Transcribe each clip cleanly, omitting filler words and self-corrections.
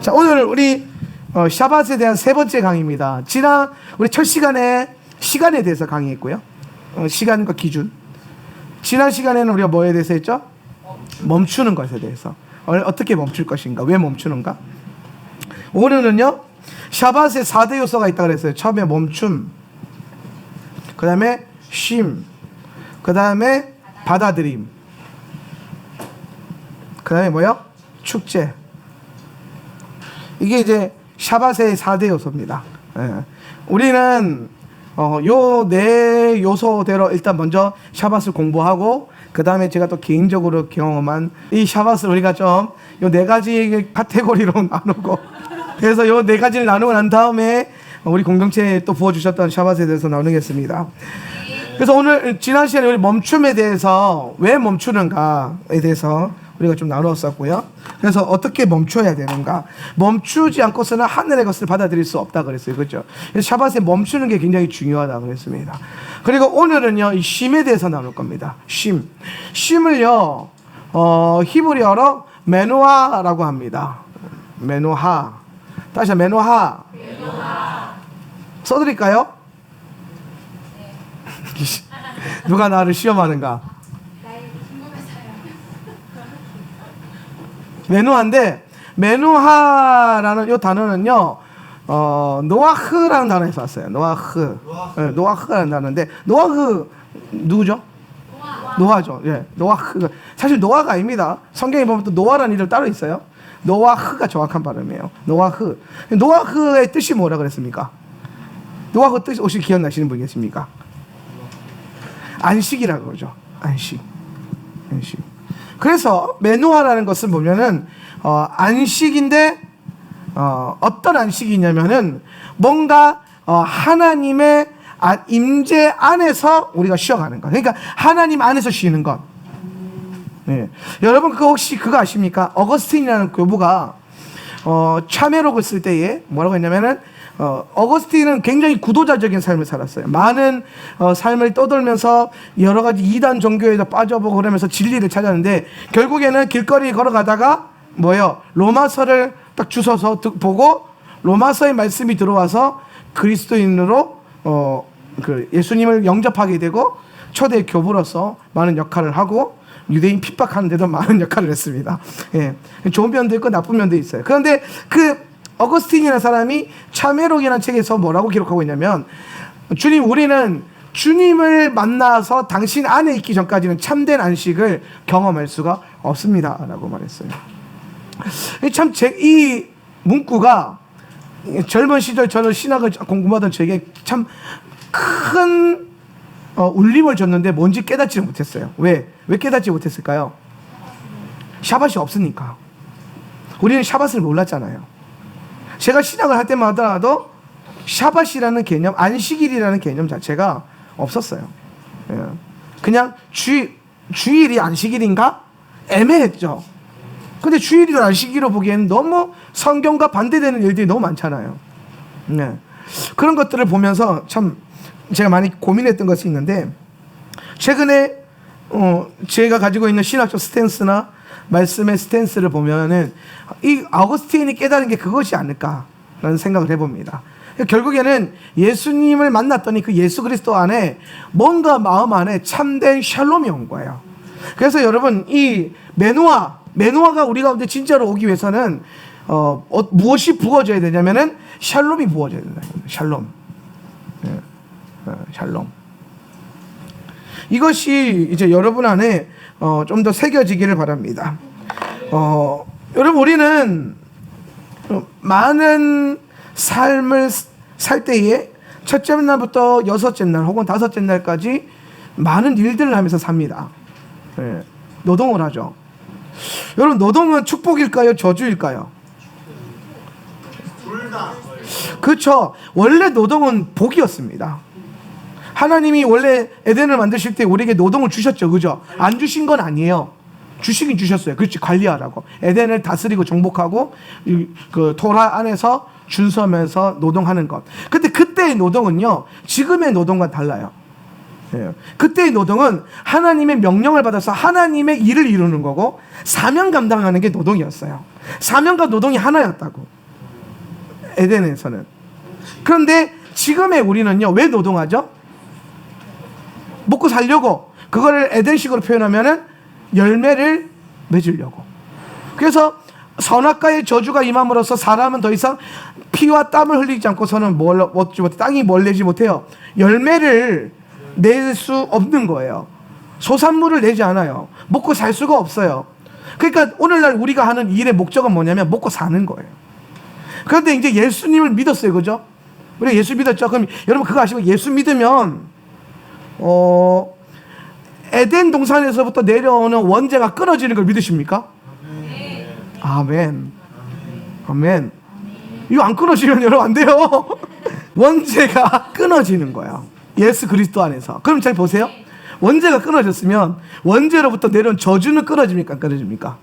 자, 오늘 우리 샤밧에 대한 세 번째 강의입니다. 지난 우리 첫 시간에 시간에 대해서 강의했고요. 시간과 기준. 지난 시간에는 우리가 뭐에 대해서 했죠? 멈추는 것에 대해서. 어떻게 멈출 것인가? 왜 멈추는가? 오늘은요, 샤밧에 4대 요소가 있다고 그랬어요. 처음에 멈춤, 그 다음에 쉼, 그 다음에 받아들임, 그 다음에 뭐요? 축제. 이게 이제 샤밧의 4대 요소입니다. 예. 우리는 요 네 요소대로 일단 먼저 샤밧을 공부하고, 그 다음에 제가 또 개인적으로 경험한 이 샤밧을 우리가 좀 요 네 가지 카테고리로 나누고, 그래서 요 네 가지를 나누고 난 다음에 우리 공동체에 또 부어주셨던 샤밧에 대해서 나누겠습니다. 그래서 오늘 지난 시간에 우리 멈춤에 대해서, 왜 멈추는가에 대해서 우리가 좀 나누었었고요. 그래서 어떻게 멈춰야 되는가? 멈추지 않고서는 하늘의 것을 받아들일 수 없다 그랬어요. 그렇죠? 그래서 샤밧에 멈추는 게 굉장히 중요하다 그랬습니다. 그리고 오늘은요, 이 쉼에 대해서 나눌 겁니다. 쉼. 쉼을요, 히브리어로 메노하라고 합니다. 메노하. 다시 메노하. 써드릴까요? 누가 나를 시험하는가? 메노하인데, 메노하라는 이 단어는요, 노아흐라는 단어에서 왔어요. 노아흐. 네, 노아흐라는 단어인데, 노아흐 누구죠? 노아죠. 예, 노아흐. 사실 노아가 아닙니다. 성경에 보면 또 노아라는 이름 따로 있어요. 노아흐가 정확한 발음이에요. 노아흐. 노아흐의 뜻이 뭐라 그랬습니까? 노아흐 뜻 혹시 기억나시는 분 계십니까? 안식이라고 그러죠. 안식. 안식. 그래서 메노하라는 것을 보면은 안식인데, 어떤 안식이냐면은 뭔가 하나님의 임재 안에서 우리가 쉬어가는 것. 그러니까 하나님 안에서 쉬는 것. 네. 여러분 혹시 그거 아십니까? 어거스틴이라는 교부가 참회록을 쓸 때에 뭐라고 했냐면은, 어거스틴은 굉장히 구도자적인 삶을 살았어요. 많은 삶을 떠돌면서 여러 가지 이단 종교에서 빠져보고 그러면서 진리를 찾았는데, 결국에는 길거리 걸어가다가 뭐예요? 로마서를 딱 주워서 보고 로마서의 말씀이 들어와서 그리스도인으로 그 예수님을 영접하게 되고 초대 교부로서 많은 역할을 하고 유대인 핍박하는데도 많은 역할을 했습니다. 예. 좋은 면도 있고 나쁜 면도 있어요. 그런데 그 어거스틴이라는 사람이 참회록이라는 책에서 뭐라고 기록하고 있냐면, 주님, 우리는 주님을 만나서 당신 안에 있기 전까지는 참된 안식을 경험할 수가 없습니다 라고 말했어요. 참 이 문구가 젊은 시절 저는 신학을 공부하던 저에게 참 큰 울림을 줬는데 뭔지 깨닫지를 못했어요. 왜 깨닫지 못했을까요? 샤밧이 없으니까. 우리는 샤밧을 몰랐잖아요. 제가 신학을 할 때마다도 샤밧이라는 개념, 안식일이라는 개념 자체가 없었어요. 예. 그냥 주일이 안식일인가? 애매했죠. 근데 주일이를 안식일로 보기에는 너무 성경과 반대되는 일들이 너무 많잖아요. 네. 그런 것들을 보면서 참 제가 많이 고민했던 것이 있는데, 최근에 제가 가지고 있는 신학적 스탠스나 말씀의 스탠스를 보면은 이 아우구스틴이 깨달은 게 그것이 아닐까라는 생각을 해봅니다. 결국에는 예수님을 만났더니 그 예수 그리스도 안에 뭔가 마음 안에 참된 샬롬이 온 거예요. 그래서 여러분, 이 메노아가 우리 가운데 진짜로 오기 위해서는 무엇이 부어져야 되냐면은 샬롬이 부어져야 된다. 샬롬. 네. 샬롬. 이것이 이제 여러분 안에 좀 더 새겨지기를 바랍니다. 여러분, 우리는 많은 삶을 살 때에 첫째 날부터 여섯째 날 혹은 다섯째 날까지 많은 일들을 하면서 삽니다. 네. 노동을 하죠. 여러분, 노동은 축복일까요? 저주일까요? 둘 다. 그렇죠. 원래 노동은 복이었습니다. 하나님이 원래 에덴을 만드실 때 우리에게 노동을 주셨죠. 그죠? 안 주신 건 아니에요. 주시긴 주셨어요. 그렇지, 관리하라고. 에덴을 다스리고 정복하고 그 토라 안에서 준수하면서 노동하는 것. 근데 그때의 노동은요, 지금의 노동과 달라요. 예. 그때의 노동은 하나님의 명령을 받아서 하나님의 일을 이루는 거고 사명 감당하는 게 노동이었어요. 사명과 노동이 하나였다고, 에덴에서는. 그런데 지금의 우리는요, 왜 노동하죠? 먹고 살려고. 그거를 에덴식으로 표현하면은 열매를 맺으려고. 그래서 선악과의 저주가 임함으로써 사람은 더 이상 피와 땀을 흘리지 않고서는 얻지 못해, 땅이 뭘 내지 못해요? 열매를 낼 수 없는 거예요. 소산물을 내지 않아요. 먹고 살 수가 없어요. 그러니까 오늘날 우리가 하는 일의 목적은 뭐냐면 먹고 사는 거예요. 그런데 이제 예수님을 믿었어요. 그죠? 우리가 예수 믿었죠. 그럼 여러분 그거 아시고, 예수 믿으면 에덴 동산에서부터 내려오는 원죄가 끊어지는 걸 믿으십니까? 아멘. 아멘. 이거 안 끊어지면 여러분 안 돼요. 원죄가 끊어지는 거예요. 예수 그리스도 안에서. 그럼 잘 보세요. 원죄가 끊어졌으면 원죄로부터 내려온 저주는 끊어집니까? 안 끊어집니까?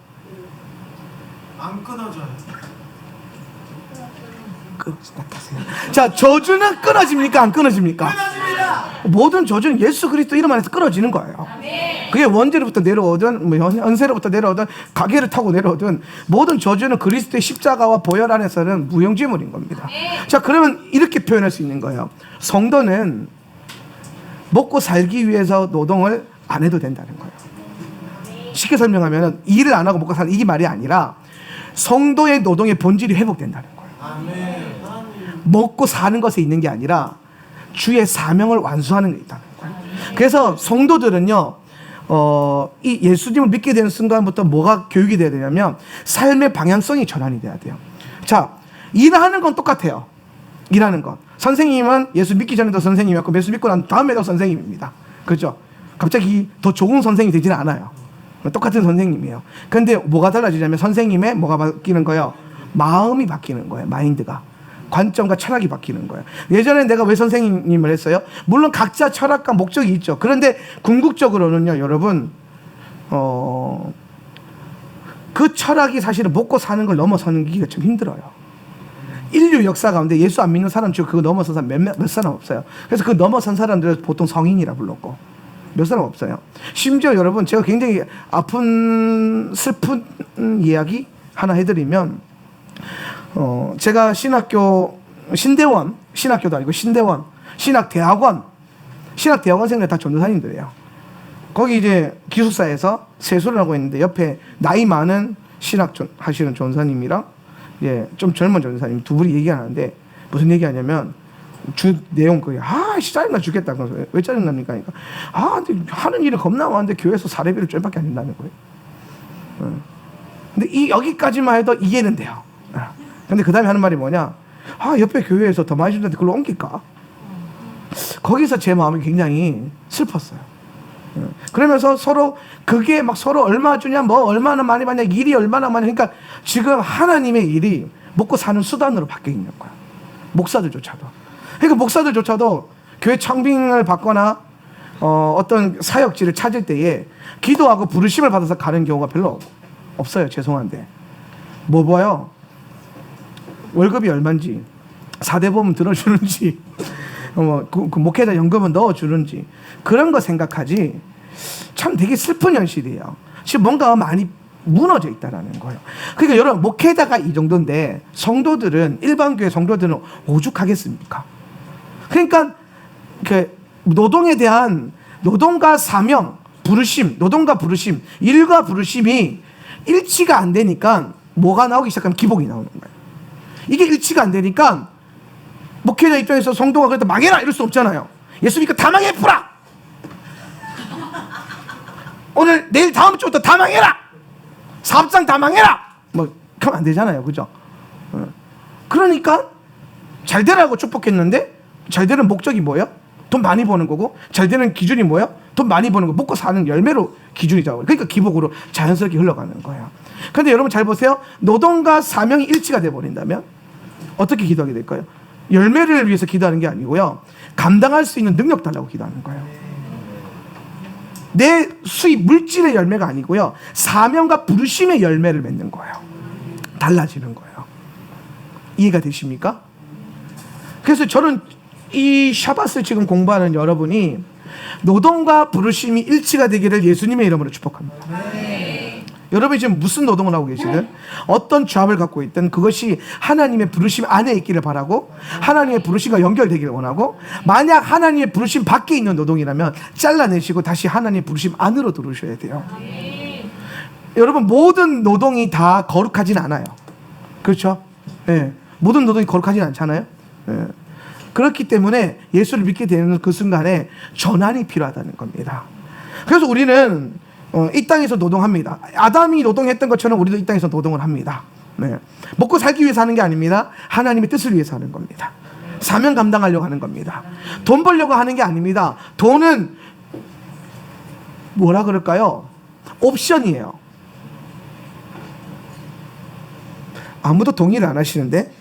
안 끊어져요. 자, 저주는 끊어집니까? 안 끊어집니까? 끊어집니다. 모든 저주는 예수 그리스도 이름 안에서 끊어지는 거예요. 그게 원죄로부터 내려오든 연세로부터 내려오든 가계를 타고 내려오든 모든 저주는 그리스도의 십자가와 보혈 안에서는 무용지물인 겁니다. 자, 그러면 이렇게 표현할 수 있는 거예요. 성도는 먹고 살기 위해서 노동을 안 해도 된다는 거예요. 쉽게 설명하면 일을 안 하고 먹고 사는 이게 말이 아니라 성도의 노동의 본질이 회복된다는 거예요. 아멘. 먹고 사는 것에 있는 게 아니라 주의 사명을 완수하는 게 있다는 거예요. 그래서 성도들은요, 이 예수님을 믿게 되는 순간부터 뭐가 교육이 돼야 되냐면 삶의 방향성이 전환이 돼야 돼요. 자, 일하는 건 똑같아요. 일하는 건. 선생님은 예수 믿기 전에도 선생님이었고 예수 믿고 난 다음에도 선생님입니다. 그렇죠? 갑자기 더 좋은 선생님이 되지는 않아요. 똑같은 선생님이에요. 근데 뭐가 달라지냐면 선생님의 뭐가 바뀌는 거예요? 마음이 바뀌는 거예요. 마인드가. 관점과 철학이 바뀌는 거예요. 예전에 내가 왜 선생님을 했어요? 물론 각자 철학과 목적이 있죠. 그런데 궁극적으로는요, 여러분, 그 철학이 사실은 먹고 사는 걸 넘어서는 게 좀 힘들어요. 인류 역사 가운데 예수 안 믿는 사람 중 그거 넘어선 사람 몇 사람 없어요. 그래서 그 넘어선 사람들을 보통 성인이라 불렀고, 몇 사람 없어요. 심지어 여러분, 제가 굉장히 아픈 슬픈 이야기 하나 해드리면, 제가 신대원, 신학교도 아니고 신대원, 신학대학원생들 다 전도사님들이에요. 거기 이제 기숙사에서 세수를 하고 있는데 옆에 나이 많은 신학 하시는 전사님이랑 좀 젊은 전사님 두 분이 얘기하는데 무슨 얘기하냐면 주 내용 그게 짜증나 죽겠다. 그래서 왜 짜증납니까? 그러니까 근데 하는 일이 겁나 많은데 교회에서 사례비를 쨘밖에 안 된다는 거예요. 근데 여기까지만 해도 이해는 돼요. 근데 그 다음에 하는 말이 뭐냐? 옆에 교회에서 더 많이 준다는데 그걸로 옮길까? 거기서 제 마음이 굉장히 슬펐어요. 그러면서 서로 그게 막 서로 얼마 주냐, 뭐 얼마나 많이 받냐, 일이 얼마나 많이, 그러니까 지금 하나님의 일이 먹고 사는 수단으로 바뀌어 있는 거야. 목사들조차도. 그러니까 목사들조차도 교회 창빙을 받거나 어떤 사역지를 찾을 때에 기도하고 부르심을 받아서 가는 경우가 별로 없어요. 죄송한데. 뭐 봐요? 월급이 얼마인지, 사대보험 들어주는지, 그 목회자 연금은 넣어주는지, 그런 거 생각하지. 참 되게 슬픈 현실이에요. 지금 뭔가 많이 무너져 있다라는 거예요. 그러니까 여러분, 목회자가 이 정도인데 성도들은, 일반 교회 성도들은 오죽하겠습니까? 그러니까 그 노동에 대한 노동과 사명, 부르심, 노동과 부르심, 일과 부르심이 일치가 안 되니까 뭐가 나오기 시작하면 기복이 나오는 거예요. 이게 일치가 안 되니까 목회자 입장에서 성도가 그래도 망해라 이럴 수 없잖아요. 예수 믿고 다 망해 뿌라. 오늘 내일 다음 주부터 다 망해라. 사업장 다 망해라. 뭐 그러면 안 되잖아요, 그죠? 그러니까 잘 되라고 축복했는데 잘 되는 목적이 뭐예요? 돈 많이 버는 거고, 잘 되는 기준이 뭐예요? 돈 많이 버는 거, 먹고 사는 열매로 기준이 잡아요. 그러니까 기복으로 자연스럽게 흘러가는 거예요. 그런데 여러분 잘 보세요. 노동과 사명이 일치가 돼버린다면 어떻게 기도하게 될까요? 열매를 위해서 기도하는 게 아니고요, 감당할 수 있는 능력 달라고 기도하는 거예요. 내 수입 물질의 열매가 아니고요, 사명과 부르심의 열매를 맺는 거예요. 달라지는 거예요. 이해가 되십니까? 그래서 저는 이 샤밧을 지금 공부하는 여러분이 노동과 부르심이 일치가 되기를 예수님의 이름으로 축복합니다. 여러분이 지금 무슨 노동을 하고 계시든 어떤 잡을 갖고 있든 그것이 하나님의 부르심 안에 있기를 바라고 하나님의 부르심과 연결되기를 원하고, 만약 하나님의 부르심 밖에 있는 노동이라면 잘라내시고 다시 하나님의 부르심 안으로 들어오셔야 돼요. 여러분, 모든 노동이 다 거룩하진 않아요. 그렇죠? 예. 모든 노동이 거룩하진 않잖아요. 예. 그렇기 때문에 예수를 믿게 되는 그 순간에 전환이 필요하다는 겁니다. 그래서 우리는 이 땅에서 노동합니다. 아담이 노동했던 것처럼 우리도 이 땅에서 노동을 합니다. 네. 먹고 살기 위해서 하는 게 아닙니다. 하나님의 뜻을 위해서 하는 겁니다. 사명 감당하려고 하는 겁니다. 돈 벌려고 하는 게 아닙니다. 돈은 뭐라 그럴까요? 옵션이에요. 아무도 동의를 안 하시는데?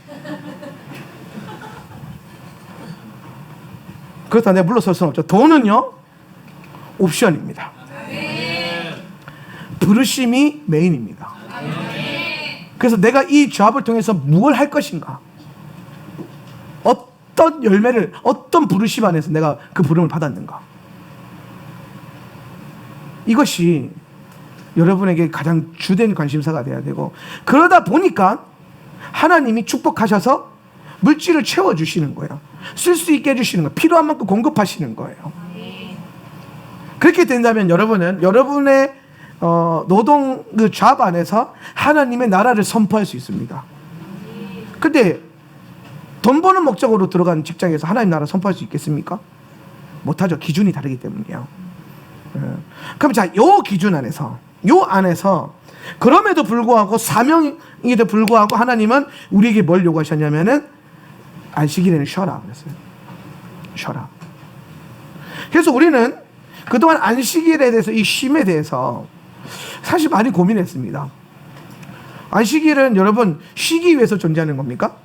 그렇다 내가 물러설 수는 없죠. 돈은요, 옵션입니다. 부르심이 메인입니다. 그래서 내가 이 잡을 통해서 무엇을 할 것인가, 어떤 열매를, 어떤 부르심 안에서 내가 그 부름을 받았는가, 이것이 여러분에게 가장 주된 관심사가 돼야 되고, 그러다 보니까 하나님이 축복하셔서 물질을 채워주시는 거예요. 쓸 수 있게 해주시는 거예요. 필요한 만큼 공급하시는 거예요. 그렇게 된다면 여러분은 여러분의 노동 그 잡 안에서 하나님의 나라를 선포할 수 있습니다. 근데 돈 버는 목적으로 들어간 직장에서 하나님 나라 선포할 수 있겠습니까? 못하죠. 기준이 다르기 때문이에요. 그럼 자, 요 기준 안에서, 요 안에서 그럼에도 불구하고, 사명에도 불구하고 하나님은 우리에게 뭘 요구하셨냐면은 안식일에는 쉬어라 그랬어요. 쉬어라. 그래서 우리는 그동안 안식일에 대해서, 이 쉼에 대해서 사실 많이 고민했습니다. 안식일은 여러분 쉬기 위해서 존재하는 겁니까?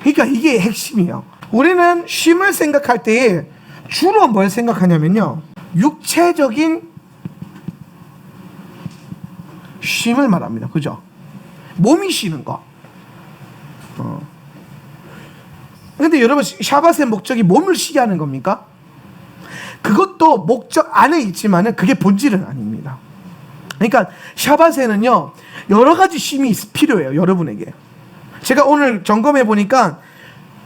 그러니까 이게 핵심이에요. 우리는 쉼을 생각할 때에 주로 뭘 생각하냐면요, 육체적인 쉼을 말합니다. 그죠? 몸이 쉬는 거. 근데 여러분, 샤밧의 목적이 몸을 쉬게 하는 겁니까? 그것도 목적 안에 있지만은 그게 본질은 아닙니다. 그러니까 샤밧에는요, 여러 가지 쉼이 필요해요. 여러분에게. 제가 오늘 점검해 보니까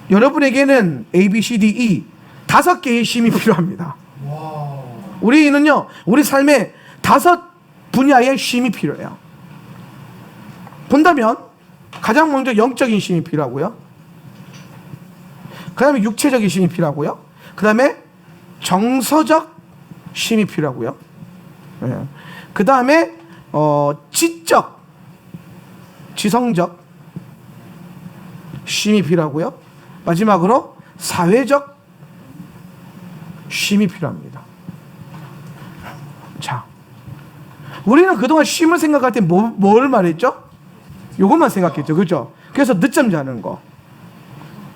여러분에게는 A, B, C, D, E 5개의 쉼이 필요합니다. 우리는요, 우리 삶에 5 분야의 쉼이 필요해요. 본다면 가장 먼저 영적인 쉼이 필요하고요, 그 다음에 육체적인 쉼이 필요하고요, 그 다음에 정서적 쉼이 필요하고요, 그 다음에 지적, 지성적 쉼이 필요하고요, 마지막으로 사회적 쉼이 필요합니다. 자, 우리는 그동안 쉼을 생각할 때 뭘 말했죠? 요것만 생각했죠. 그죠? 그래서 늦잠 자는 거,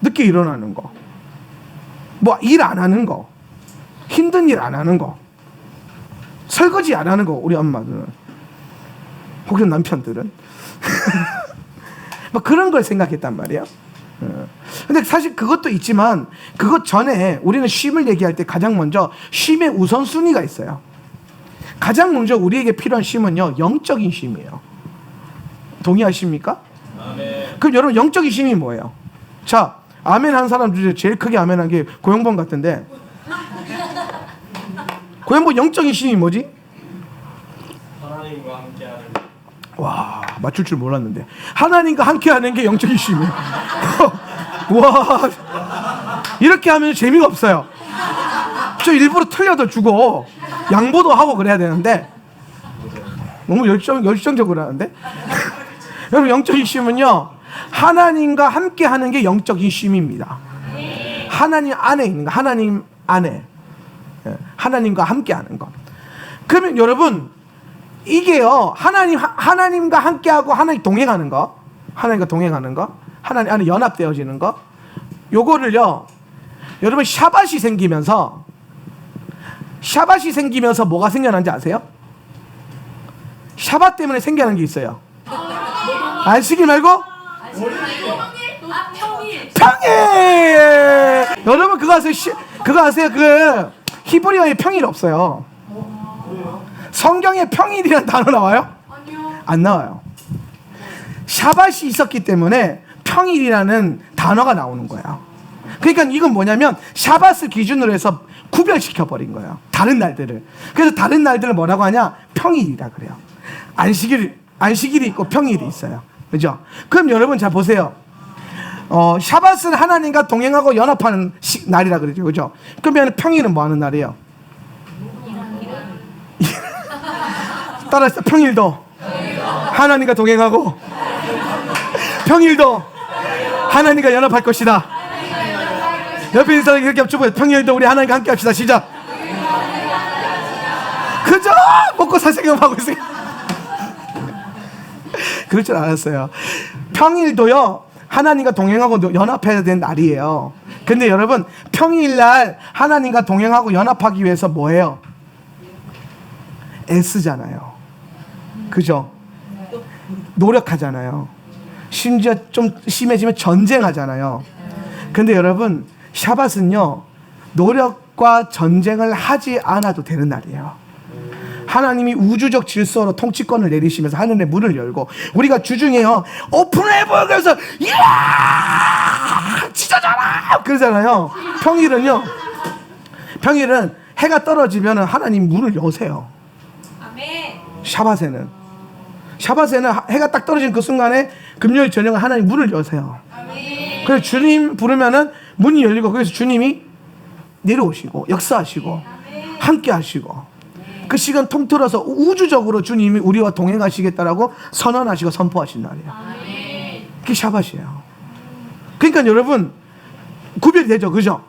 늦게 일어나는 거, 뭐 일 안 하는 거, 힘든 일 안 하는 거, 설거지 안 하는 거, 우리 엄마들은, 혹은 남편들은 뭐 그런 걸 생각했단 말이에요. 근데 사실 그것도 있지만, 그것 전에 우리는 쉼을 얘기할 때 가장 먼저 쉼의 우선순위가 있어요. 가장 먼저 우리에게 필요한 쉼은요, 영적인 쉼이에요. 동의하십니까? 아멘. 그럼 여러분, 영적인 쉼이 뭐예요? 자, 아멘 한 사람 중에 제일 크게 아멘 한 게 고영범 같은데, 고영범 영적인 쉼이 뭐지? 하나님과 함께하는. 와, 맞출 줄 몰랐는데. 하나님과 함께하는 게 영적인 쉼이에요. 와, 이렇게 하면 재미가 없어요. 저 일부러 틀려도 주고 양보도 하고 그래야 되는데 너무 열정적으로 하는데. 여러분, 영적인 쉼은요, 하나님과 함께하는 게 영적인 쉼입니다. 하나님 안에 있는 거, 하나님 안에, 하나님과 함께하는 것. 그러면 여러분, 이게요, 하나님과 함께하고 하나님 동행하는 거, 하나님과 동행하는 거, 하나님 안에 연합되어지는 거, 요거를요, 여러분, 샤밧이 생기면서 뭐가 생겨난지 아세요? 샤밧 때문에 생겨난 게 있어요. 안식일 말고 평일. 여러분, 그거 아세요? 그 히브리어에 평일 없어요. 성경에 평일이라는 단어 나와요? 아니요. 안 나와요. 샤밧이 있었기 때문에 평일이라는 단어가 나오는 거예요. 그러니까 이건 뭐냐면 샤밧을 기준으로 해서 구별시켜 버린 거예요. 다른 날들을. 그래서 다른 날들을 뭐라고 하냐? 평일이라 그래요. 안식일이 있고 평일이 있어요. 그죠? 그럼 여러분 잘 보세요. 샤밧은 하나님과 동행하고 연합하는 날이라 그러죠. 그죠? 그러면 평일은 뭐 하는 날이에요? 따라서 평일도 하나님과 동행하고 평일도 하나님과 연합할 것이다. 옆에 있는 사람이 이렇게 주고 평일도 우리 하나님과 함께 합시다. 시작. 그죠? 먹고 살 생각하고 있어요. 그럴 줄 알았어요. 평일도요 하나님과 동행하고 연합해야 되는 날이에요. 근데 여러분 평일날 하나님과 동행하고 연합하기 위해서 뭐해요? 애쓰잖아요. 그죠? 노력하잖아요. 심지어 좀 심해지면 전쟁하잖아요. 근데 여러분 샤밧은요 노력과 전쟁을 하지 않아도 되는 날이에요. 하나님이 우주적 질서로 통치권을 내리시면서 하늘의 문을 열고 우리가 주중에요 오픈 해보 그래서 이야 찢어져라 그러잖아요. 평일은 해가 떨어지면 하나님 문을 여세요. 아멘. 샤밧에는 해가 딱 떨어진 그 순간에 금요일 저녁에 하나님 문을 여세요. 아멘. 그래서 주님 부르면은 문이 열리고 그래서 주님이 내려오시고 역사하시고 함께 하시고 그 시간 통틀어서 우주적으로 주님이 우리와 동행하시겠다라고 선언하시고 선포하신 날이에요. 그게 샤밧이에요. 그러니까 여러분 구별되죠. 그죠?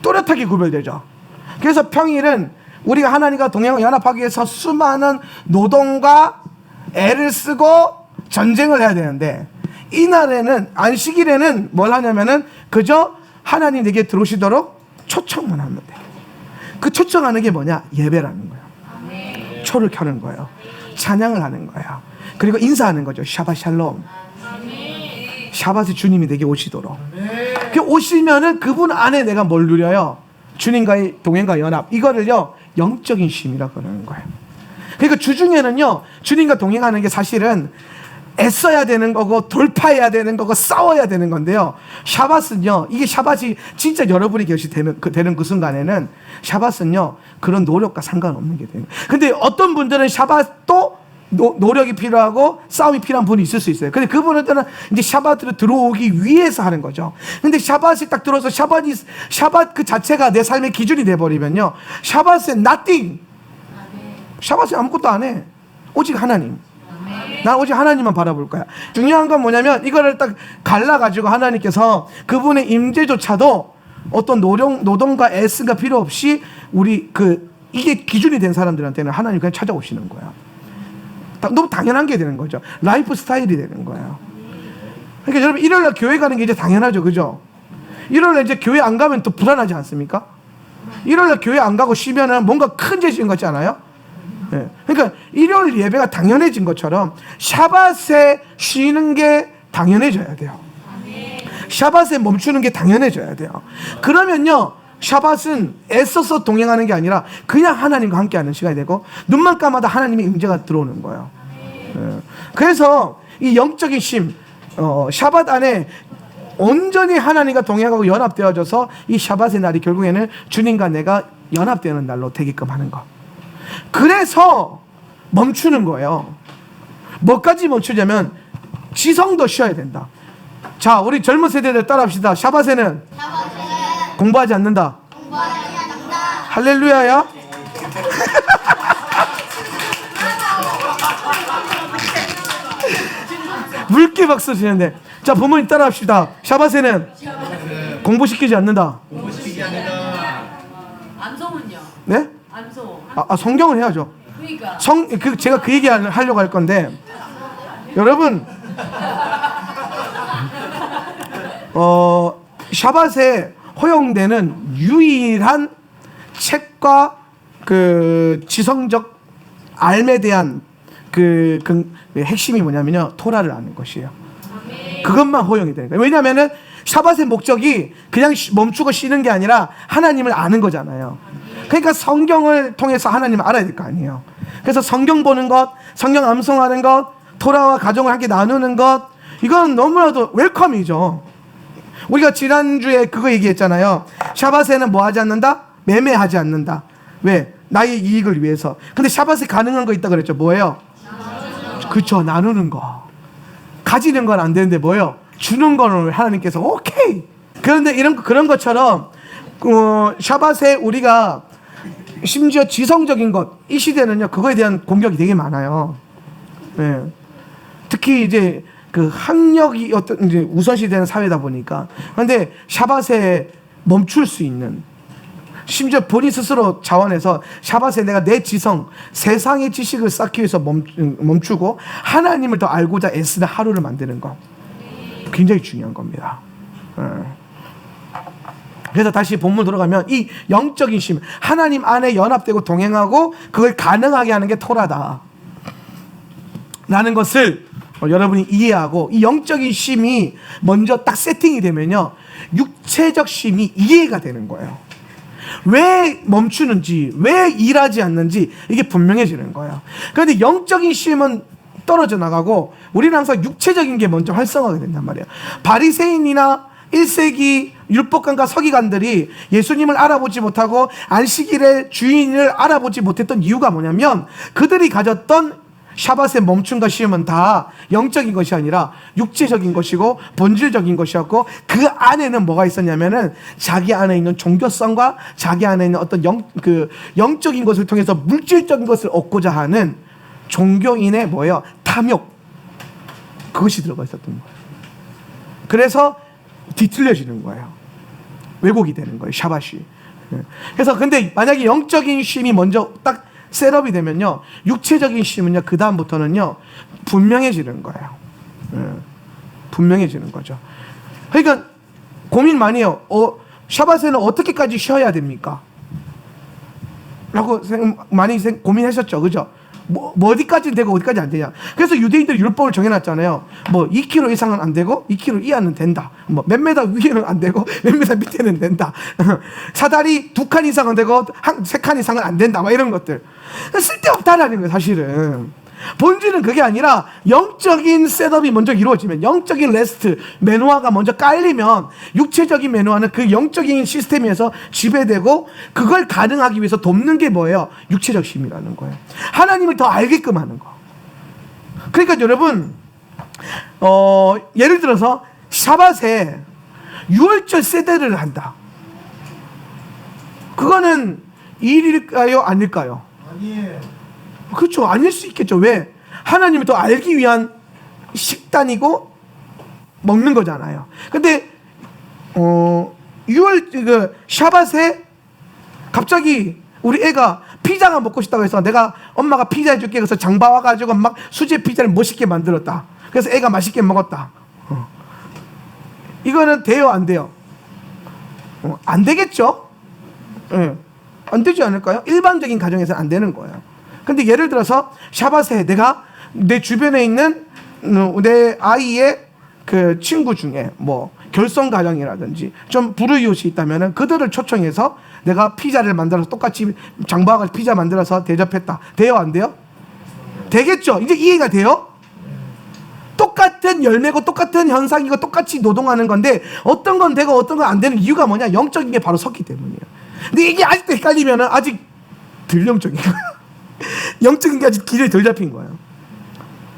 또렷하게 구별되죠. 그래서 평일은 우리가 하나님과 동행하고 연합하기 위해서 수많은 노동과 애를 쓰고 전쟁을 해야 되는데 이날에는 안식일에는 뭘 하냐면은 그저 하나님에게 들어오시도록 초청만 하면 돼요. 그 초청하는 게 뭐냐? 예배라는 거예요. 초를 켜는 거예요. 찬양을 하는 거예요. 그리고 인사하는 거죠. 샤밧 샬롬. 샤밧에 주님이 내게 오시도록. 그 오시면은 그분 안에 내가 뭘 누려요? 주님과의 동행과 연합. 이거를요 영적인 쉼이라고 그러는 거예요. 그러니까 주중에는요 주님과 동행하는 게 사실은 애써야 되는 거고 돌파해야 되는 거고 싸워야 되는 건데요. 샤밧은요 이게 샤밧이 진짜 여러분이 것이 되는 그 순간에는 샤밧은요 그런 노력과 상관없는 게 돼요. 근데 어떤 분들은 샤밧도 노력이 필요하고 싸움이 필요한 분이 있을 수 있어요. 근데 그분들은 이제 샤밧으로 들어오기 위해서 하는 거죠. 근데 샤밧이 딱 들어서 샤밧 그 자체가 내 삶의 기준이 돼버리면요 샤밧은 nothing. 샤밧은 아무것도 안 해. 오직 하나님. 난 오직 하나님만 바라볼 거야. 중요한 건 뭐냐면 이거를 딱 갈라가지고 하나님께서 그분의 임재조차도 어떤 노동과 애쓰가 필요 없이 이게 기준이 된 사람들한테는 하나님 그냥 찾아오시는 거야. 너무 당연한 게 되는 거죠. 라이프 스타일이 되는 거예요. 그러니까 여러분 일요일날 교회 가는 게 이제 당연하죠. 그죠? 일요일날 이제 교회 안 가면 또 불안하지 않습니까? 일요일날 교회 안 가고 쉬면은 뭔가 큰 죄 지은 것 같지 않아요? 네. 그러니까 일요일 예배가 당연해진 것처럼 샤밧에 쉬는 게 당연해져야 돼요. 샤밧에 멈추는 게 당연해져야 돼요. 그러면요 샤밧은 애써서 동행하는 게 아니라 그냥 하나님과 함께하는 시간이 되고 눈만 감아도 하나님의 임재가 들어오는 거예요. 네. 그래서 이 영적인 쉼 샤밧 안에 온전히 하나님과 동행하고 연합되어져서 이 샤밧의 날이 결국에는 주님과 내가 연합되는 날로 되게끔 하는 거. 그래서 멈추는 거예요. 뭐까지 멈추냐면 지성도 쉬어야 된다. 자, 우리 젊은 세대들 따라합시다. 샤밧에는 공부하지 않는다. 할렐루야야. 물개 박수 치는데. 자, 부모님 따라합시다. 샤밧에는 공부시키지 않는다. 암송은요? 네? 암송. 성경을 해야죠. 그러니까. 제가 그 얘기 하려고 할 건데, 여러분, 샤밧에 허용되는 유일한 책과 그 지성적 삶에 대한 그 핵심이 뭐냐면요, 토라를 아는 것이에요. 그것만 허용이 되는 거예요. 왜냐하면은 샤밧의 목적이 그냥 멈추고 쉬는 게 아니라 하나님을 아는 거잖아요. 그러니까 성경을 통해서 하나님을 알아야 될 거 아니에요. 그래서 성경 보는 것, 성경 암송하는 것, 토라와 가정을 함께 나누는 것, 이건 너무나도 웰컴이죠. 우리가 지난주에 그거 얘기했잖아요. 샤밧에는 뭐 하지 않는다? 매매하지 않는다. 왜? 나의 이익을 위해서. 근데 샤밧에 가능한 거 있다 그랬죠. 뭐예요? 그렇죠. 나누는 거. 가지는 건 안 되는데 뭐예요? 주는 거는 하나님께서 오케이. 그런데 그런 것처럼 샤밧에 우리가 심지어 지성적인 것, 이 시대는요 그거에 대한 공격이 되게 많아요. 네. 특히 이제 그 학력이 어떤 이제 우선시되는 사회다 보니까. 그런데 샤밧에 멈출 수 있는, 심지어 본인 스스로 자원해서 샤밧에 내가 내 지성, 세상의 지식을 쌓기 위해서 멈추고 하나님을 더 알고자 애쓰는 하루를 만드는 거, 굉장히 중요한 겁니다. 그래서 다시 본문 돌아가면 이 영적인 심, 하나님 안에 연합되고 동행하고 그걸 가능하게 하는 게 토라다 라는 것을 여러분이 이해하고, 이 영적인 심이 먼저 딱 세팅이 되면요 육체적 심이 이해가 되는 거예요. 왜 멈추는지, 왜 일하지 않는지 이게 분명해지는 거예요. 그런데 영적인 심은 떨어져 나가고 우리는 항상 육체적인 게 먼저 활성화가 된단 말이에요. 바리새인이나 1세기 율법관과 서기관들이 예수님을 알아보지 못하고 안식일의 주인을 알아보지 못했던 이유가 뭐냐면, 그들이 가졌던 샤밧에 멈춘과 쉼은 다 영적인 것이 아니라 육체적인 것이고 본질적인 것이었고, 그 안에는 뭐가 있었냐면은 자기 안에 있는 종교성과 자기 안에 있는 어떤 영적인 것을 통해서 물질적인 것을 얻고자 하는 종교인의 뭐예요? 탐욕, 그것이 들어가 있었던 거예요. 그래서 뒤틀려지는 거예요. 왜곡이 되는 거예요, 샤밧이. 그래서 근데 만약에 영적인 쉼이 먼저 딱 셋업이 되면요, 육체적인 쉼은요 그 다음부터는요 분명해지는 거예요. 분명해지는 거죠. 그러니까 고민 많이 해요. 샤밧에는 어떻게까지 쉬어야 됩니까? 라고 많이 고민하셨죠, 그죠? 뭐 어디까지 되고 어디까지 안 되냐. 그래서 유대인들이 율법을 정해놨잖아요. 뭐 2km 이상은 안 되고 2km 이하는 된다. 뭐 몇 미터 위에는 안 되고 몇 미터 밑에는 된다. 사다리 2칸 이상은 되고 3칸 이상은 안 된다. 막 이런 것들 쓸데없다라는 거예요, 사실은. 본질은 그게 아니라 영적인 셋업이 먼저 이루어지면, 영적인 레스트, 매누아가 먼저 깔리면 육체적인 매누아는 그 영적인 시스템에서 지배되고, 그걸 가능하기 위해서 돕는 게 뭐예요? 육체적 힘이라는 거예요. 하나님을 더 알게끔 하는 거. 그러니까 여러분, 예를 들어서 샤밧에 유월절 세대를 한다. 그거는 일일까요? 아닐까요? 아니에요. 그렇죠. 아닐 수 있겠죠. 왜? 하나님을 더 알기 위한 식단이고 먹는 거잖아요. 근데 6월 샤밧에 갑자기 우리 애가 피자가 먹고 싶다고 해서 내가 엄마가 피자 해줄게 그래서 장봐 와가지고 막 수제 피자를 멋있게 만들었다. 그래서 애가 맛있게 먹었다. 이거는 돼요, 안 돼요? 안 되겠죠? 네. 안 되지 않을까요? 일반적인 가정에서는 안 되는 거예요. 근데 예를 들어서 샤밧에 내가 내 주변에 있는 내 아이의 그 친구 중에 뭐 결손 가정이라든지 좀 불우이웃이 있다면은 그들을 초청해서 내가 피자를 만들어서 똑같이 장바가 피자 만들어서 대접했다. 돼요, 안 돼요? 되겠죠? 이제 이해가 돼요? 똑같은 열매고 똑같은 현상이고 똑같이 노동하는 건데 어떤 건 되고 어떤 건 안 되는 이유가 뭐냐? 영적인 게 바로 섰기 때문이에요. 근데 이게 아직도 헷갈리면은 아직 덜 영적인 거예요. 영적인 게 아직 길이 덜 잡힌 거예요.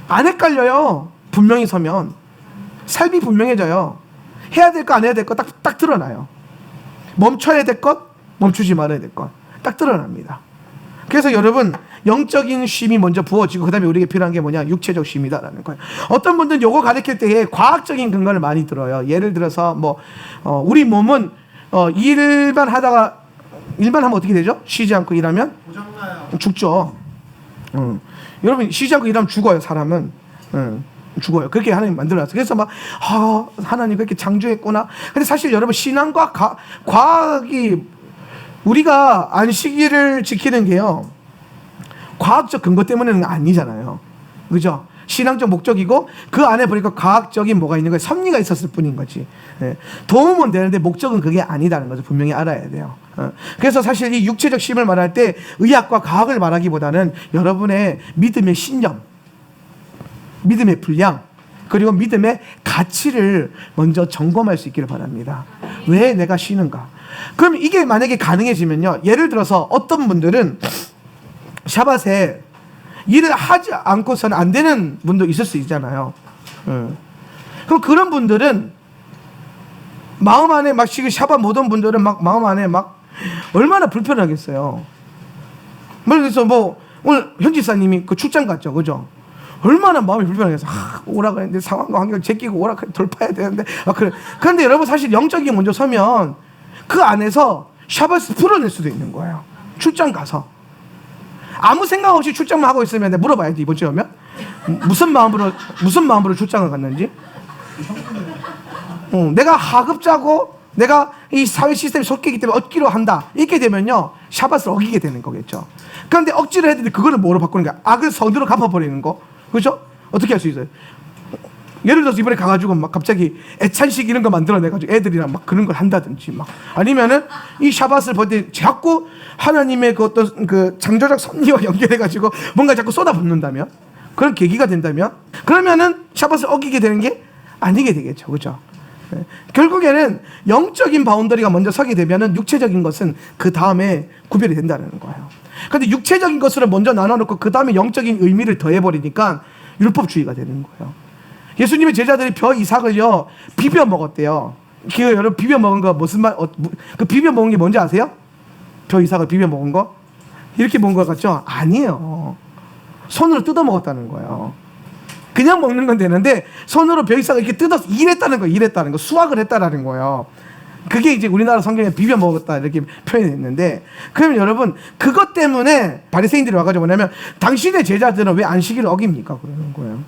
안 헷갈려요. 분명히 서면 삶이 분명해져요. 해야 될 거 안 해야 될 거 딱 드러나요. 멈춰야 될 것, 멈추지 말아야 될 것 딱 드러납니다. 그래서 여러분, 영적인 쉼이 먼저 부어지고 그 다음에 우리에게 필요한 게 뭐냐? 육체적 쉼이다라는 거예요. 어떤 분들은 요거 가르칠 때에 과학적인 근거를 많이 들어요. 예를 들어서 뭐 우리 몸은 일만 하면 어떻게 되죠? 쉬지 않고 일하면 고장나요. 죽죠. 여러분, 쉬지 않고 일하면 죽어요, 사람은. 죽어요. 그렇게 하나님 만들어놨어요. 그래서 막 하나님 그렇게 창조했구나. 근데 사실 여러분, 신앙과 과학이, 우리가 안식일을 지키는 게요 과학적 근거 때문에는 아니잖아요, 그죠? 신앙적 목적이고 그 안에 보니까 과학적인 뭐가 있는 거예요. 섭리가 있었을 뿐인 거지. 예. 도움은 되는데 목적은 그게 아니다는 것을 분명히 알아야 돼요. 그래서 사실 이 육체적 힘을 말할 때 의학과 과학을 말하기보다는 여러분의 믿음의 신념, 믿음의 분량, 그리고 믿음의 가치를 먼저 점검할 수 있기를 바랍니다. 왜 내가 쉬는가? 그럼 이게 만약에 가능해지면요. 예를 들어서 어떤 분들은 샤밧에 일을 하지 않고서는 안 되는 분도 있을 수 있잖아요. 그럼 그런 분들은 마음 안에 막 지금 샤밧 못 온 분들은 막 마음 안에 막 얼마나 불편하겠어요. 그래서 뭐 오늘 현 지사님이 그 출장 갔죠, 그죠? 얼마나 마음이 불편하겠어. 오라고 했는데 상황과 환경을 제끼고 오라고 돌파해야 되는데. 그래. 그런데 여러분 사실 영적인 먼저 서면 그 안에서 샤밧을 풀어낼 수도 있는 거예요. 출장 가서. 아무 생각 없이 출장만 하고 있으면 내가 물어봐야지 이번 주에 오면 무슨 마음으로 출장을 갔는지. 내가 하급자고 내가 이 사회 시스템에 속기이기 때문에 얻기로 한다 이렇게 되면요 샤밧을 어기게 되는 거겠죠. 그런데 억지로 해야 되는데 그거를 뭐로 바꾸는 거야? 악을 선으로 갚아버리는 거. 그렇죠? 어떻게 할 수 있어요? 예를 들어서 이번에 가가지고 막 갑자기 애찬식 이런 거 만들어내가지고 애들이랑 막 그런 걸 한다든지 막 아니면은 이 샤밧을 볼 때 자꾸 하나님의 그 어떤 그 창조적 섭리와 연결해가지고 뭔가 자꾸 쏟아붓는다면 그런 계기가 된다면 그러면은 샤밧을 어기게 되는 게 아니게 되겠죠. 그렇죠? 네. 결국에는 영적인 바운더리가 먼저 서게 되면은 육체적인 것은 그 다음에 구별이 된다는 거예요. 근데 육체적인 것으로 먼저 나눠놓고 그 다음에 영적인 의미를 더해버리니까 율법주의가 되는 거예요. 예수님의 제자들이 벼 이삭을요 비벼 먹었대요. 그 여러분 비벼 먹은 거 무슨 말? 그 비벼 먹은 게 뭔지 아세요? 벼 이삭을 비벼 먹은 거? 이렇게 먹은 것 같죠? 아니에요. 손으로 뜯어 먹었다는 거예요. 그냥 먹는 건 되는데 손으로 벼 이삭을 이렇게 뜯어서 일했다는 거, 일했다는 거, 수확을 했다라는 거예요. 그게 이제 우리나라 성경에 비벼 먹었다 이렇게 표현했는데, 그러면 여러분 그것 때문에 바리새인들이 와가지고 뭐냐면 당신의 제자들은 왜 안식일을 어깁니까? 그러는 거예요.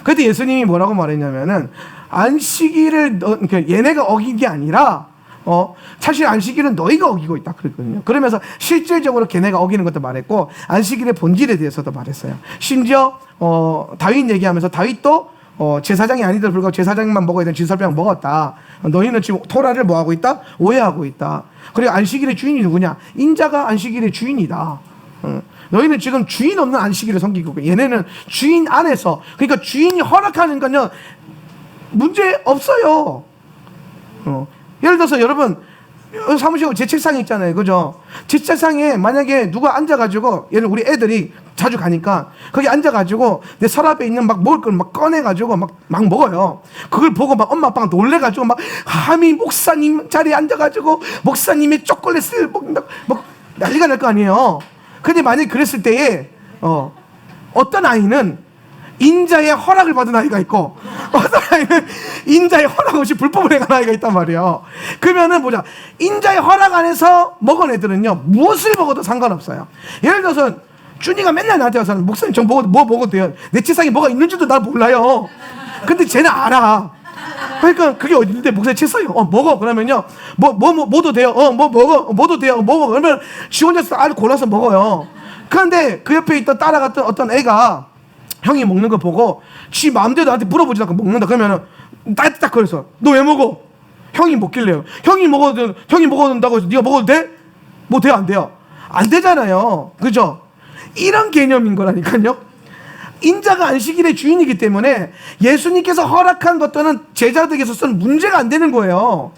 그때 예수님이 뭐라고 말했냐면은 안식일을 얘네가 어긴 게 아니라 사실 안식일은 너희가 어기고 있다 그랬거든요. 그러면서 실질적으로 걔네가 어기는 것도 말했고 안식일의 본질에 대해서도 말했어요. 심지어 다윗 얘기하면서 다윗도 제사장이 아니더라도 불구하고 제사장만 먹어야 되는 진설병 먹었다. 너희는 지금 토라를 뭐하고 있다? 오해하고 있다. 그리고 안식일의 주인이 누구냐? 인자가 안식일의 주인이다. 너희는 지금 주인 없는 안식일을 섬기고 얘네는 주인 안에서, 그러니까 주인이 허락하는 건요 문제 없어요. 예를 들어서 여러분 사무실 제 책상에 있잖아요, 그죠? 제 책상에 만약에 누가 앉아가지고, 예를 우리 애들이 자주 가니까 거기 앉아가지고 내 서랍에 있는 막 먹을 걸 막 꺼내가지고 막 먹어요. 그걸 보고 막 엄마 아빠가 놀래가지고 막 감히 목사님 자리에 앉아가지고 목사님의 초콜릿을 먹는다고 막 난리가 날 거 아니에요. 근데 만약에 그랬을 때에 어떤 아이는 인자의 허락을 받은 아이가 있고 어떤 아이는 인자의 허락 없이 불법을 행한 아이가 있단 말이에요. 그러면은 보자, 인자의 허락 안에서 먹은 애들은요 무엇을 먹어도 상관없어요. 예를 들어서 준이가 맨날 나한테 와서 목사님 저 뭐 먹어도 돼요. 내 책상에 뭐가 있는지도 나 몰라요. 근데 쟤는 알아. 그러니까 그게 어딘데 목사님 책상에 먹어 그러면요 뭐도 돼요. 뭐 먹어 뭐도 돼요. 먹어 그러면 지 혼자서 알 골라서 먹어요. 그런데 그 옆에 있던 따라갔던 어떤 애가 형이 먹는 거 보고 지 마음대로 나한테 물어보지 않고 먹는다 그러면은 딱 그래서 너 왜 먹어? 형이 먹길래요. 형이 먹어준다고 해서 네가 먹어도 돼? 뭐 돼요 안 돼요? 안 되잖아요. 그죠? 이런 개념인 거라니까요. 인자가 안식일의 주인이기 때문에 예수님께서 허락한 것들은 제자들에게서는 문제가 안 되는 거예요.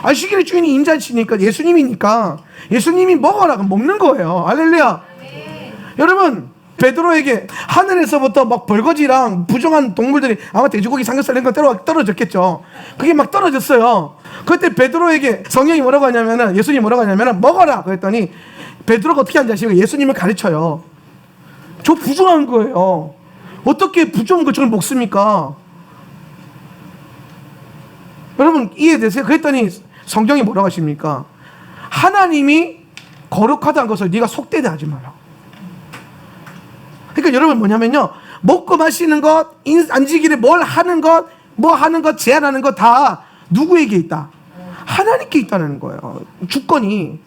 안식일의 주인이 인자시니까 예수님이니까 예수님이 먹어라 그럼 먹는 거예요. 할렐루야. 여러분 베드로에게 하늘에서부터 막 벌거지랑 부정한 동물들이 아마 돼지고기 삼겹살 이런 거 떨어졌겠죠. 그게 막 떨어졌어요. 그때 베드로에게 성령이 뭐라고 하냐면은 예수님이 뭐라고 하냐면은 먹어라 그랬더니 베드로가 어떻게 하는지 아시고 예수님을 가르쳐요. 저 부정한 거예요. 어떻게 부정한 걸 저를 먹습니까? 여러분 이해되세요? 그랬더니 성경이 뭐라고 하십니까? 하나님이 거룩하다는 것을 네가 속되게 하지 마라. 그러니까 여러분 뭐냐면요 먹고 마시는 것, 안식일에 뭘 하는 것, 뭐 하는 것, 제한하는 것 다 누구에게 있다? 하나님께 있다는 거예요. 주권이.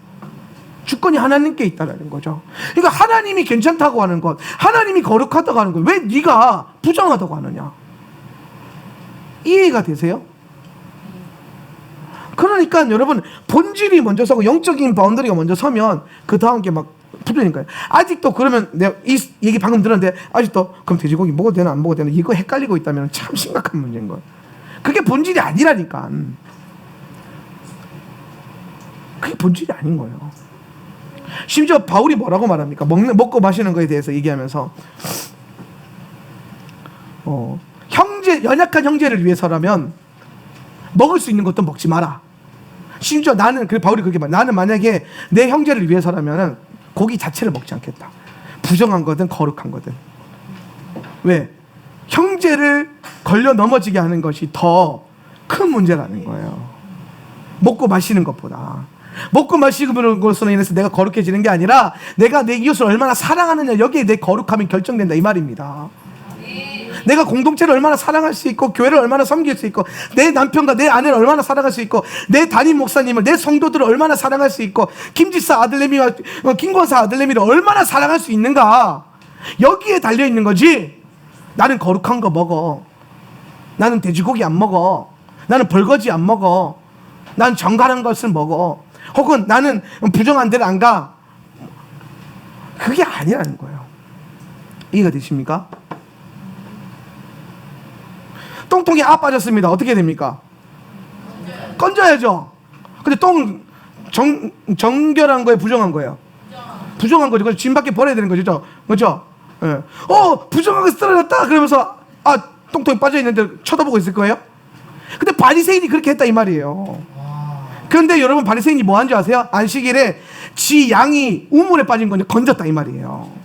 주권이 하나님께 있다는 거죠. 그러니까 하나님이 괜찮다고 하는 것, 하나님이 거룩하다고 하는 것, 왜 네가 부정하다고 하느냐? 이해가 되세요? 그러니까 여러분, 본질이 먼저 서고 영적인 바운더리가 먼저 서면 그 다음 게 막 풀리는 거예요. 아직도 그러면 내가 이 얘기 방금 들었는데 아직도 그럼 돼지고기 먹어도 되나 안 먹어도 되나 이거 헷갈리고 있다면 참 심각한 문제인 거예요. 그게 본질이 아니라니까. 그게 본질이 아닌 거예요. 심지어 바울이 뭐라고 말합니까? 먹고 마시는 거에 대해서 얘기하면서 연약한 형제를 위해서라면 먹을 수 있는 것도 먹지 마라. 심지어 나는, 바울이 그렇게 말, 나는 만약에 내 형제를 위해서라면은 고기 자체를 먹지 않겠다. 부정한 거든 거룩한 거든. 왜? 형제를 걸려 넘어지게 하는 것이 더 큰 문제라는 거예요. 먹고 마시는 것보다. 먹고 마시는 것으로 인해서 내가 거룩해지는 게 아니라 내가 내 이웃을 얼마나 사랑하느냐, 여기에 내 거룩함이 결정된다 이 말입니다. 내가 공동체를 얼마나 사랑할 수 있고 교회를 얼마나 섬길 수 있고 내 남편과 내 아내를 얼마나 사랑할 수 있고 내 담임 목사님을, 내 성도들을 얼마나 사랑할 수 있고 김지사 아들내미와 김권사 아들내미를 얼마나 사랑할 수 있는가, 여기에 달려있는 거지. 나는 거룩한 거 먹어, 나는 돼지고기 안 먹어, 나는 벌거지 안 먹어, 나는 정갈한 것을 먹어, 혹은 나는 부정한 데를 안 가, 그게 아니라는 거예요. 이해가 되십니까? 똥통에 빠졌습니다. 어떻게 됩니까? 건져야죠. 근데 정결한 거에 부정한 거예요. 부정한 거죠. 그래서 짐 밖에 버려야 되는 거죠. 그렇죠? 예. 부정한 거 쓰러졌다 그러면서 똥통에 빠져있는데 쳐다보고 있을 거예요? 근데 바리새인이 그렇게 했다 이 말이에요. 그런데 여러분, 바리새인이 뭐 한 줄 아세요? 안식일에 지 양이 우물에 빠진 거 건졌다 이 말이에요.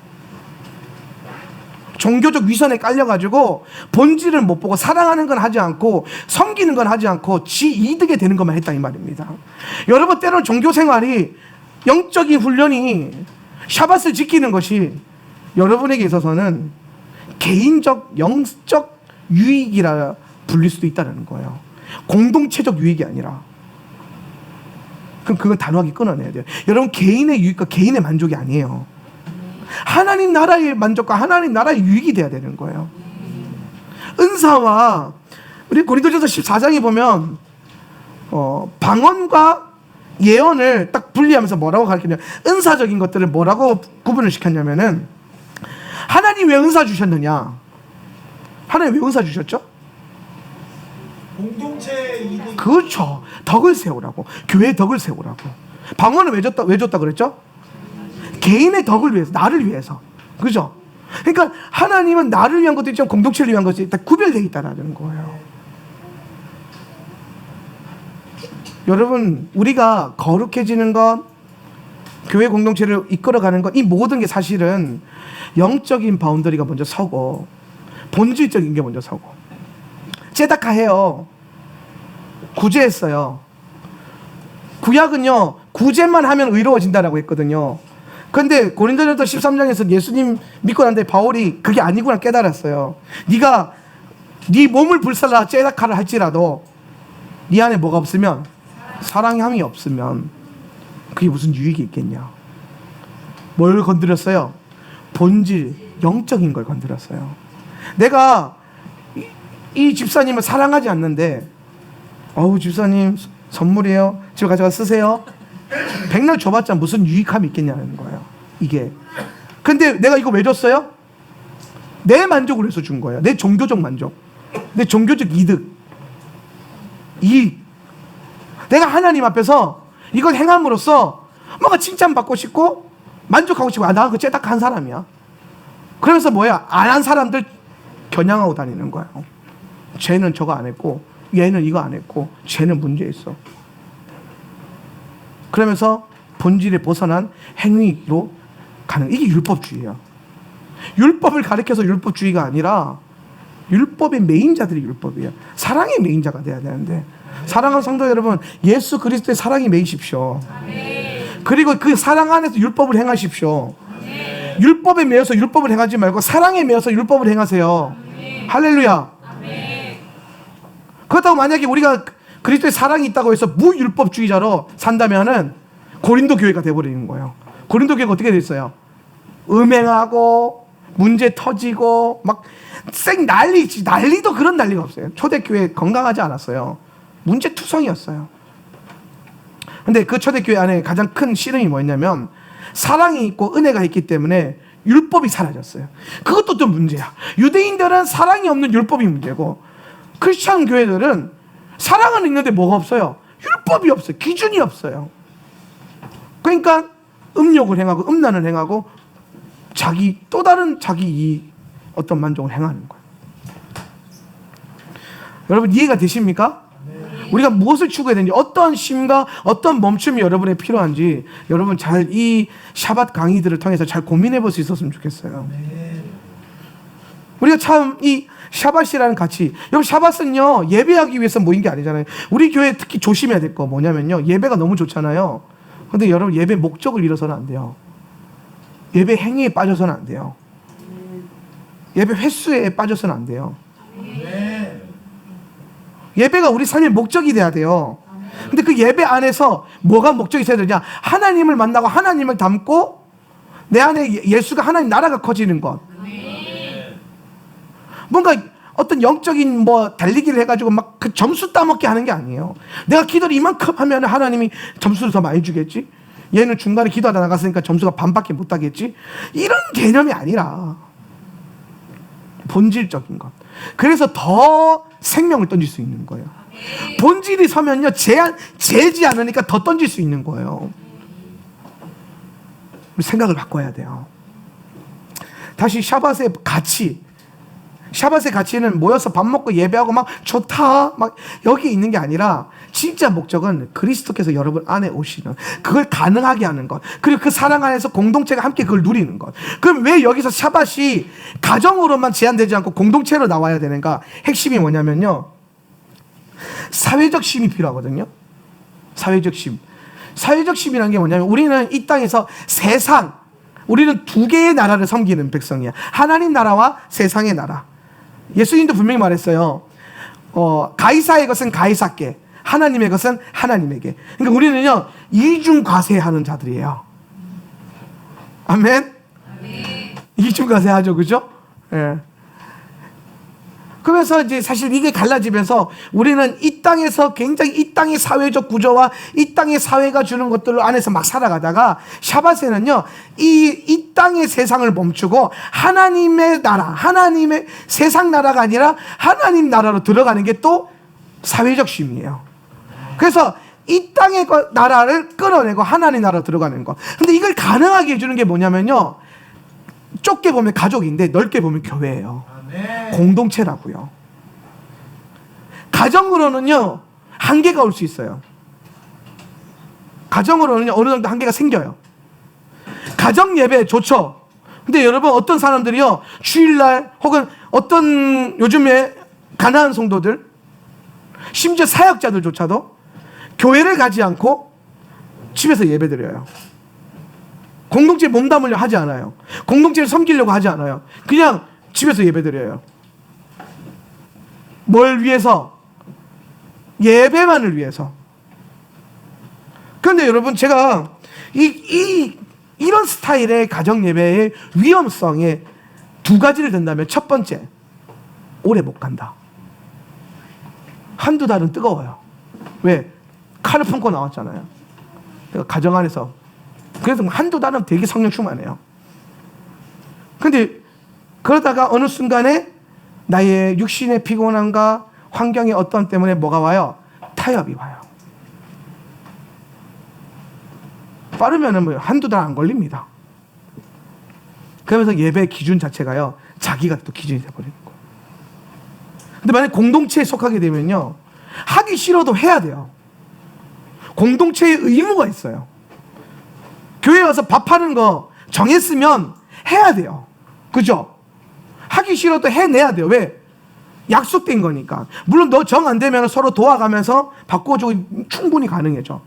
종교적 위선에 깔려가지고 본질을 못 보고 사랑하는 건 하지 않고 섬기는 건 하지 않고 지 이득에 되는 것만 했다 이 말입니다. 여러분, 때로는 종교 생활이, 영적인 훈련이, 샤밧을 지키는 것이 여러분에게 있어서는 개인적 영적 유익이라 불릴 수도 있다는 거예요. 공동체적 유익이 아니라. 그럼 그건 단호하게 끊어내야 돼요. 여러분, 개인의 유익과 개인의 만족이 아니에요. 하나님 나라의 만족과 하나님 나라의 유익이 돼야 되는 거예요. 은사와, 우리 고린도전서 14장에 보면 방언과 예언을 딱 분리하면서 뭐라고 가르치냐면, 은사적인 것들을 뭐라고 구분을 시켰냐면은, 하나님 왜 은사 주셨느냐? 하나님 왜 은사 주셨죠? 공동체 이익. 그렇죠. 덕을 세우라고. 교회의 덕을 세우라고. 방언을 왜 줬다 그랬죠? 개인의 덕을 위해서, 나를 위해서. 그죠? 그러니까 하나님은 나를 위한 것도 있지만 공동체를 위한 것이 다 구별되어 있다는 거예요. 여러분, 우리가 거룩해지는 것, 교회 공동체를 이끌어가는 것, 이 모든 게 사실은 영적인 바운더리가 먼저 서고 본질적인 게 먼저 서고. 제다카해요. 구제했어요. 구약은요, 구제만 하면 의로워진다라고 했거든요. 근데 고린도전서 13장에서 예수님 믿고 난 뒤에 바울이 그게 아니구나 깨달았어요. 네가 네 몸을 불살라 제다카를 할지라도 네 안에 뭐가 없으면, 사랑함이 없으면 그게 무슨 유익이 있겠냐. 뭘 건드렸어요? 본질, 영적인 걸 건드렸어요. 내가 이 집사님을 사랑하지 않는데, 집사님 선물이에요, 집에 가져가 쓰세요, 백날 줘봤자 무슨 유익함이 있겠냐는 거예요, 이게. 근데 내가 이거 왜 줬어요? 내 만족을 위해서 준 거예요. 내 종교적 만족, 내 종교적 이득, 이익. 내가 하나님 앞에서 이걸 행함으로써 뭔가 칭찬받고 싶고 만족하고 싶고, 나 그 째딱한 사람이야. 그러면서 뭐야, 안 한 사람들 겨냥하고 다니는 거예요. 쟤는 저거 안 했고, 얘는 이거 안 했고, 쟤는 문제 있어. 그러면서 본질에 벗어난 행위로 가는, 이게 율법주의야. 율법을 가리켜서 율법주의가 아니라 율법의 메인자들이 율법이에요. 사랑의 메인자가 돼야 되는데, 사랑하는 성도 여러분, 예수 그리스도의 사랑이 메이십시오. 그리고 그 사랑 안에서 율법을 행하십시오. 율법에 매여서 율법을 행하지 말고 사랑에 매여서 율법을 행하세요. 할렐루야. 그렇다고 만약에 우리가 그리스도의 사랑이 있다고 해서 무율법주의자로 산다면은 고린도 교회가 돼버리는 거예요. 고린도 교회가 어떻게 됐어요? 음행하고 문제 터지고 막 쌩 난리지. 난리도 그런 난리가 없어요. 초대교회 건강하지 않았어요. 문제투성이었어요. 근데 그 초대교회 안에 가장 큰 씨름이 뭐였냐면 사랑이 있고 은혜가 있기 때문에 율법이 사라졌어요. 그것도 또 문제야. 유대인들은 사랑이 없는 율법이 문제고 크리스천 교회들은 사랑은 있는데 뭐가 없어요? 율법이 없어요. 기준이 없어요. 그러니까 음욕을 행하고 음란을 행하고 또 다른 자기 이 어떤 만족을 행하는 거예요. 여러분 이해가 되십니까? 우리가 무엇을 추구해야 되는지, 어떤 쉼과 어떤 멈춤이 여러분에 필요한지 여러분 잘 이 샤밧 강의들을 통해서 잘 고민해 볼 수 있었으면 좋겠어요. 우리가 참 이 샤밧이라는 가치, 여러분 샤밧은요 예배하기 위해서 모인 게 아니잖아요. 우리 교회 특히 조심해야 될 거 뭐냐면요, 예배가 너무 좋잖아요. 근데 여러분 예배 목적을 잃어서는 안 돼요. 예배 행위에 빠져서는 안 돼요. 예배 횟수에 빠져서는 안 돼요. 예배가 우리 삶의 목적이 돼야 돼요. 근데 그 예배 안에서 뭐가 목적이 있어야 되냐? 하나님을 만나고 하나님을 닮고 내 안에 예수가 하나님 나라가 커지는 것. 뭔가 어떤 영적인 뭐 달리기를 해가지고 막 그 점수 따먹게 하는 게 아니에요. 내가 기도를 이만큼 하면 하나님이 점수를 더 많이 주겠지? 얘는 중간에 기도하다 나갔으니까 점수가 반밖에 못 따겠지? 이런 개념이 아니라 본질적인 것. 그래서 더 생명을 던질 수 있는 거예요. 본질이 서면요 재지 않으니까 더 던질 수 있는 거예요. 우리 생각을 바꿔야 돼요. 다시 샤밧의 가치. 샤밧의 가치는 모여서 밥 먹고 예배하고 막 좋다 막 여기 있는 게 아니라 진짜 목적은 그리스도께서 여러분 안에 오시는, 그걸 가능하게 하는 것, 그리고 그 사랑 안에서 공동체가 함께 그걸 누리는 것. 그럼 왜 여기서 샤밧이 가정으로만 제한되지 않고 공동체로 나와야 되는가? 핵심이 뭐냐면요, 사회적 쉼이 필요하거든요. 사회적 쉼. 사회적 쉼이라는 게 뭐냐면 우리는 이 땅에서 우리는 두 개의 나라를 섬기는 백성이야. 하나님 나라와 세상의 나라. 예수님도 분명히 말했어요. 가이사의 것은 가이사께, 하나님의 것은 하나님에게. 그러니까 우리는요 이중과세하는 자들이에요. 아멘. 이중과세하죠, 그죠? 예. 그래서 이제 사실 이게 갈라지면서 우리는 이 땅에서 굉장히 이 땅의 사회적 구조와 이 땅의 사회가 주는 것들 안에서 막 살아가다가 샤밧에는요 이 땅의 세상을 멈추고 하나님의 나라, 하나님의 세상 나라가 아니라 하나님 나라로 들어가는 게 또 사회적 쉼이에요. 그래서 이 땅의 나라를 끌어내고 하나님 나라로 들어가는 것. 근데 이걸 가능하게 해주는 게 뭐냐면요, 좁게 보면 가족인데 넓게 보면 교회예요. 공동체라고요. 가정으로는요 한계가 올 수 있어요. 가정으로는요 어느 정도 한계가 생겨요. 가정 예배 좋죠. 근데 여러분 어떤 사람들이요 주일날 혹은 어떤 요즘에 가난한 성도들, 심지어 사역자들조차도 교회를 가지 않고 집에서 예배드려요. 공동체에 몸담으려 하지 않아요. 공동체를 섬기려고 하지 않아요. 그냥 집에서 예배드려요. 뭘 위해서? 예배만을 위해서. 그런데 여러분 제가 이런 스타일의 가정 예배의 위험성에 두 가지를 든다면, 첫 번째, 오래 못 간다. 한두 달은 뜨거워요. 왜? 칼을 품고 나왔잖아요. 가정 안에서. 그래서 한두 달은 되게 성령 충만해요. 근데 그러다가 어느 순간에 나의 육신의 피곤함과 환경의 어떤 때문에 뭐가 와요? 타협이 와요. 빠르면은 뭐 한두 달 안 걸립니다. 그러면서 예배 기준 자체가요 자기가 또 기준이 돼버리는 거예요. 근데 만약 공동체에 속하게 되면요 하기 싫어도 해야 돼요. 공동체의 의무가 있어요. 교회 와서 밥하는 거 정했으면 해야 돼요. 그죠? 하기 싫어도 해내야 돼요. 왜? 약속된 거니까. 물론 너 정 안 되면 서로 도와가면서 바꿔주고 충분히 가능해져.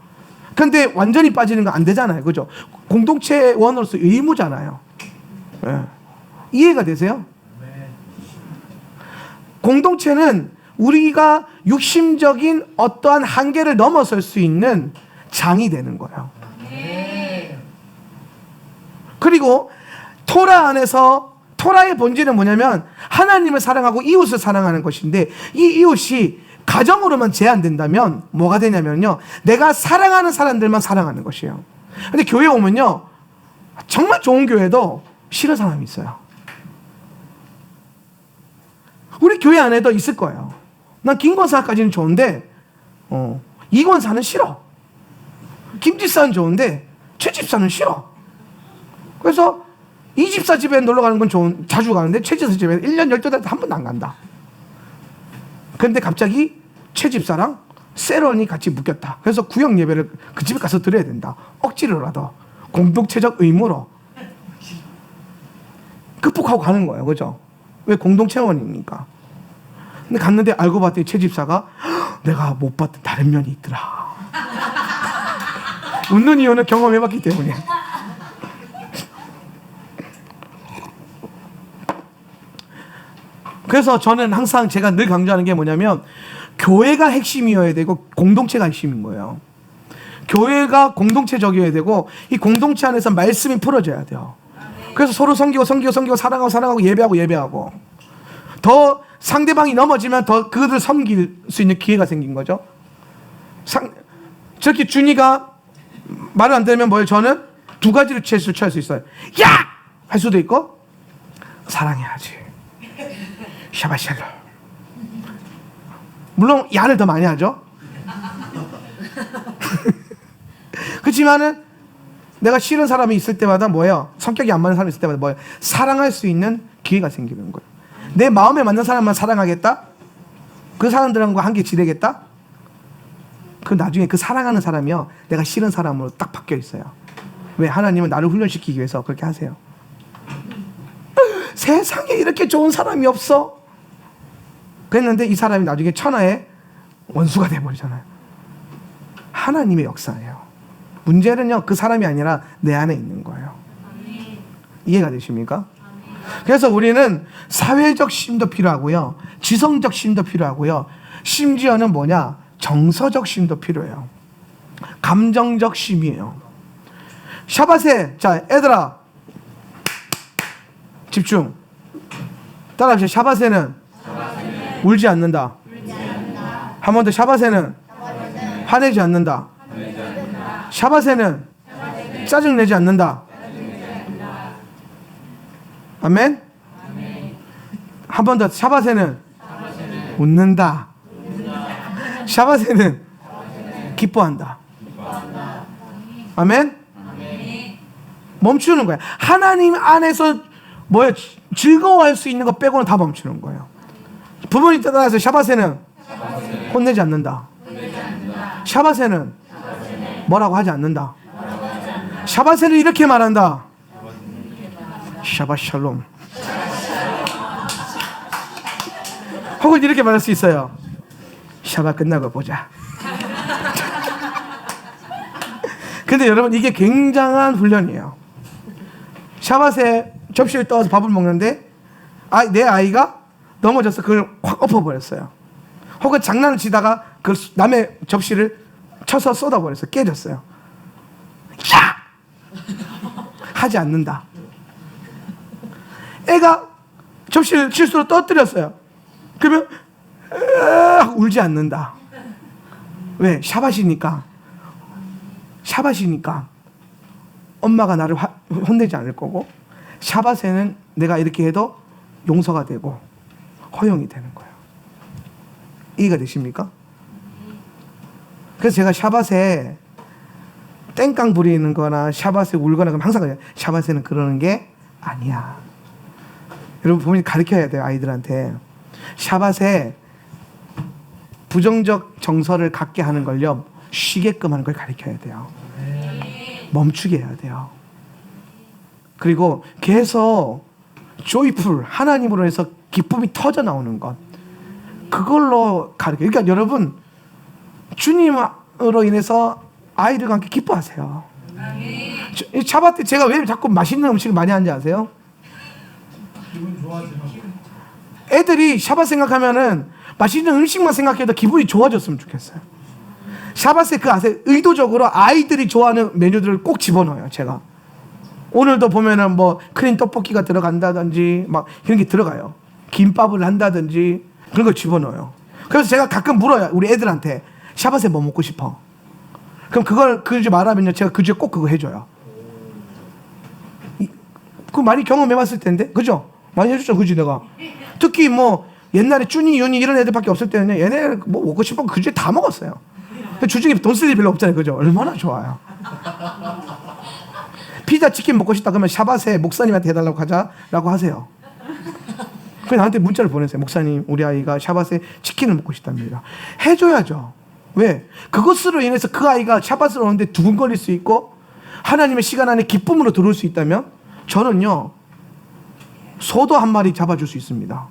근데 완전히 빠지는 거 안 되잖아요. 그죠? 공동체원으로서 의무잖아요. 네. 이해가 되세요? 공동체는 우리가 육심적인 어떠한 한계를 넘어설 수 있는 장이 되는 거예요. 그리고 토라 안에서 토라의 본질은 뭐냐면 하나님을 사랑하고 이웃을 사랑하는 것인데, 이 이웃이 가정으로만 제한된다면 뭐가 되냐면요, 내가 사랑하는 사람들만 사랑하는 것이에요. 근데 교회 오면요, 정말 좋은 교회도 싫은 사람이 있어요. 우리 교회 안에도 있을 거예요. 난 김권사까지는 좋은데 이권사는 싫어. 김집사는 좋은데 최집사는 싫어. 그래서 이 집사 집에 놀러 가는 건 자주 가는데 최집사 집에 1년 12달 한 번도 안 간다. 그런데 갑자기 최집사랑 세런이 같이 묶였다. 그래서 구역 예배를 그 집에 가서 드려야 된다. 억지로라도 공동체적 의무로 극복하고 가는 거예요. 그죠? 왜? 공동체원이니까. 근데 갔는데 알고 봤더니 최집사가 내가 못 봤던 다른 면이 있더라. 웃는 이유는 경험해봤기 때문에. 그래서 저는 항상 제가 늘 강조하는 게 뭐냐면, 교회가 핵심이어야 되고 공동체가 핵심인 거예요. 교회가 공동체적이어야 되고, 이 공동체 안에서 말씀이 풀어져야 돼요. 그래서 서로 섬기고 사랑하고 예배하고 더 상대방이 넘어지면 더 그들을 섬길 수 있는 기회가 생긴 거죠. 저렇게 준이가 말을 안 들으면 뭐예요? 저는 두 가지를 취할 수 있어요. 야! 할 수도 있고, 사랑해야지. 샤바샬롬. 물론 야를 더 많이 하죠. 그렇지만은 내가 싫은 사람이 있을 때마다 뭐예요? 성격이 안 맞는 사람이 있을 때마다 뭐예요? 사랑할 수 있는 기회가 생기는 거예요. 내 마음에 맞는 사람만 사랑하겠다? 그 사람들과 함께 지내겠다? 그 나중에 그 사랑하는 사람이요, 내가 싫은 사람으로 딱 바뀌어 있어요. 왜? 하나님은 나를 훈련시키기 위해서 그렇게 하세요. 세상에 이렇게 좋은 사람이 없어. 그랬는데 이 사람이 나중에 천하의 원수가 돼버리잖아요. 하나님의 역사예요. 문제는요, 그 사람이 아니라 내 안에 있는 거예요. 이해가 되십니까? 그래서 우리는 사회적 심도 필요하고요, 지성적 심도 필요하고요, 심지어는 뭐냐? 정서적 심도 필요해요. 감정적 심이에요. 샤바세. 자, 애들아, 집중. 따라합시다. 샤바세는 울지 않는다. 한 번 더. 샤바세는 화내지 않는다. 샤바세는 짜증내지 않는다. 아멘? 한 번 더. 샤바세는 웃는다. 샤바세는 기뻐한다. 아멘? 멈추는 거야. 하나님 안에서 뭐야? 즐거워할 수 있는 거 빼고는 다 멈추는 거예요. 부모님 따라서 샤바세는 혼내지 않는다. 샤바세는 뭐라고 하지 않는다. 샤바세는 이렇게 말한다. 샤바샬롬. 혹은 이렇게 말할 수 있어요. 샤바 끝나고 보자. 근데 여러분, 이게 굉장한 훈련이에요. 샤바세 접시를 떠와서 밥을 먹는데 내 아이가 넘어져서 그걸 확 엎어버렸어요. 혹은 장난을 치다가 그 남의 접시를 쳐서 쏟아버렸어요. 깨졌어요. 야! 하지 않는다. 애가 접시를 실수로 떨어뜨렸어요. 그러면 울지 않는다. 왜? 샤바시니까 엄마가 나를 혼내지 않을 거고, 샤바세는 내가 이렇게 해도 용서가 되고 허용이 되는 거예요. 이해가 되십니까? 그래서 제가 샤바세 땡깡 부리는 거나 샤바세 울거나 그러면 항상 그래요. 샤바세는 그러는 게 아니야. 여러분, 부모님 가르쳐야 돼요. 아이들한테 샤바세 부정적 정서를 갖게 하는 걸요, 쉬게끔 하는 걸 가르쳐야 돼요. 멈추게 해야 돼요. 그리고 계속 조이풀, 하나님으로 해서 기쁨이 터져 나오는 것, 그걸로 가르쳐요. 그러니까 여러분, 주님으로 인해서 아이들과 함께 기뻐하세요. 샤바 때 제가 왜 자꾸 맛있는 음식을 많이 하는지 아세요? 기분 좋아지는. 애들이 샤바 생각하면은 맛있는 음식만 생각해도 기분이 좋아졌으면 좋겠어요. 샤바세 그 아세요? 의도적으로 아이들이 좋아하는 메뉴들을 꼭 집어넣어요. 제가 오늘도 보면은 뭐 크림 떡볶이가 들어간다든지 막 이런 게 들어가요. 김밥을 한다든지 그런 걸 집어넣어요. 그래서 제가 가끔 물어요. 우리 애들한테 샤바세 뭐 먹고 싶어? 그럼 그걸 그 주에 말하면요, 제가 그 주에 꼭 그거 해줘요. 그 많이 경험해봤을 텐데, 그죠? 많이 해줬죠, 그지 내가. 특히 뭐 옛날에 쭈니, 윤이 이런 애들밖에 없을 때는 얘네 뭐 먹고 싶은 거 그 주에 다 먹었어요. 주중에 돈 쓸 일이 별로 없잖아요, 그죠? 얼마나 좋아요. 피자, 치킨 먹고 싶다 그러면 샤바세 목사님한테 해달라고 하자라고 하세요. 그래서 나한테 문자를 보내세요. 목사님, 우리 아이가 샤바세 치킨을 먹고 싶답니다. 해줘야죠. 왜? 그것으로 인해서 그 아이가 샤바스를 오는데 두근거릴 수 있고 하나님의 시간 안에 기쁨으로 들어올 수 있다면 저는요, 소도 한 마리 잡아줄 수 있습니다.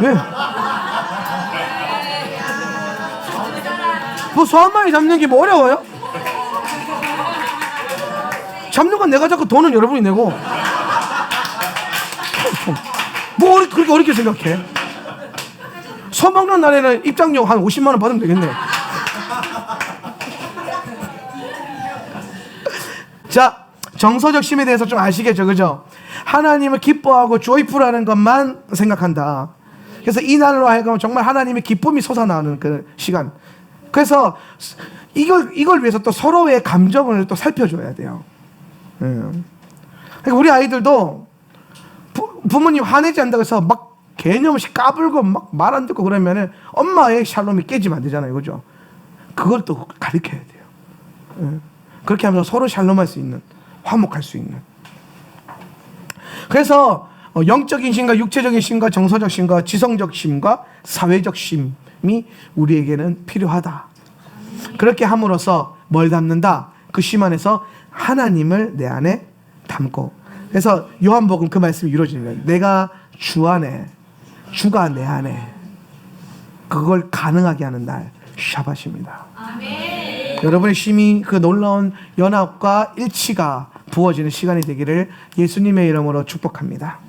왜? 뭐 소 한 마리 잡는 게 뭐 어려워요? 잡는 건 내가 잡고 돈은 여러분이 내고 뭐 그렇게 어렵게 생각해? 소 먹는 날에는 입장료 한 50만 원 받으면 되겠네. 자, 정서적 심에 대해서 좀 아시겠죠, 그죠? 하나님을 기뻐하고 조이풀하는 것만 생각한다. 그래서 이 날로 하여금 정말 하나님의 기쁨이 솟아나는 그 시간. 그래서 이걸 위해서 또 서로의 감정을 또 살펴줘야 돼요. 그러니까 우리 아이들도 부모님 화내지 않는다고 해서 막 개념 없이 까불고 막 말 안 듣고 그러면은 엄마의 샬롬이 깨지면 안 되잖아요, 그죠? 그걸 또 가르쳐야 돼요. 그렇게 하면서 서로 샬롬할 수 있는, 화목할 수 있는. 그래서 영적인 심과 육체적인 심과 정서적 심과 지성적 심과 사회적 심이 우리에게는 필요하다. 그렇게 함으로써 뭘 담는다? 그 심 안에서 하나님을 내 안에 담고. 그래서 요한복음 그 말씀이 이루어지는 거예요. 내가 주 안에, 주가 내 안에. 그걸 가능하게 하는 날, 샤밧입니다. 아멘. 여러분의 심이 그 놀라운 연합과 일치가 부어지는 시간이 되기를 예수님의 이름으로 축복합니다.